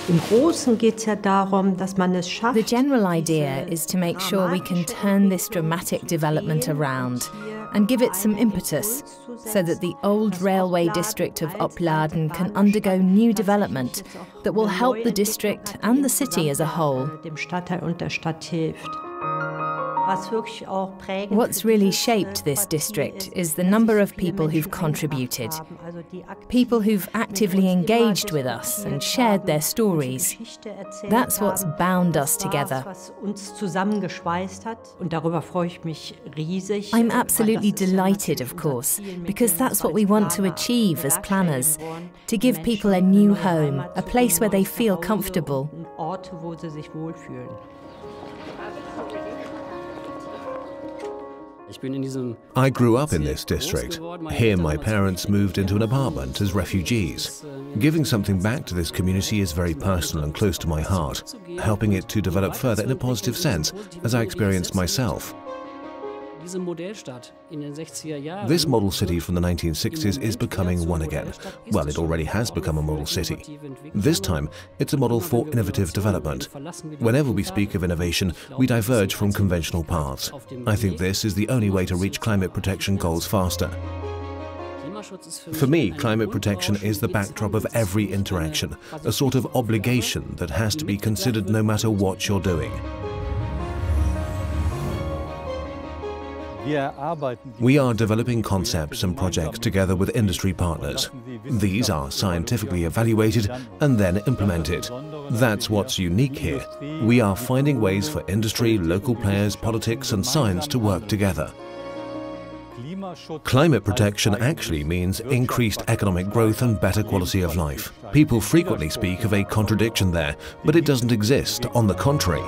The general idea is to make sure we can turn this dramatic development around and give it some impetus so that the old railway district of Opladen can undergo new development that will help the district and the city as a whole. What's really shaped this district is the number of people who've contributed, people who've actively engaged with us and shared their stories. That's what's bound us together. I'm absolutely delighted, of course, because that's what we want to achieve as planners, to give people a new home, a place where they feel comfortable. I grew up in this district. Here my parents moved into an apartment as refugees. Giving something back to this community is very personal and close to my heart, helping it to develop further in a positive sense, as I experienced myself. This model city from the 1960s is becoming one again. Well, it already has become a model city. This time, it's a model for innovative development. Whenever we speak of innovation, we diverge from conventional paths. I think this is the only way to reach climate protection goals faster. For me, climate protection is the backdrop of every interaction, a sort of obligation that has to be considered no matter what you're doing. We are developing concepts and projects together with industry partners. These are scientifically evaluated and then implemented. That's what's unique here. We are finding ways for industry, local players, politics and science to work together. Climate protection actually means increased economic growth and better quality of life. People frequently speak of a contradiction there, but it doesn't exist, on the contrary.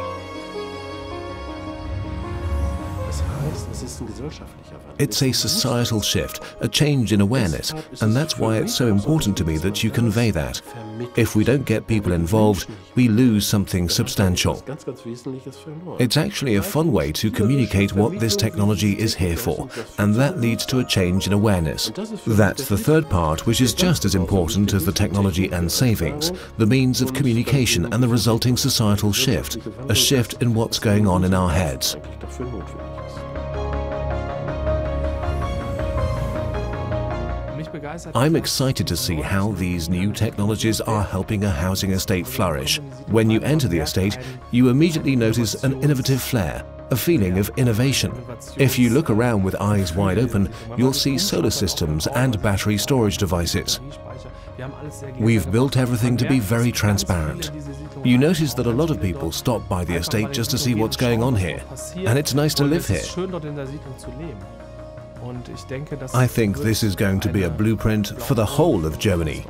It's a societal shift, a change in awareness, and that's why it's so important to me that you convey that. If we don't get people involved, we lose something substantial. It's actually a fun way to communicate what this technology is here for, and that leads to a change in awareness. That's the third part, which is just as important as the technology and savings, the means of communication and the resulting societal shift, a shift in what's going on in our heads. I'm excited to see how these new technologies are helping a housing estate flourish. When you enter the estate, you immediately notice an innovative flair, a feeling of innovation. If you look around with eyes wide open, you'll see solar systems and battery storage devices. We've built everything to be very transparent. You notice that a lot of people stop by the estate just to see what's going on here, and it's nice to live here. I think this is going to be a blueprint for the whole of Germany.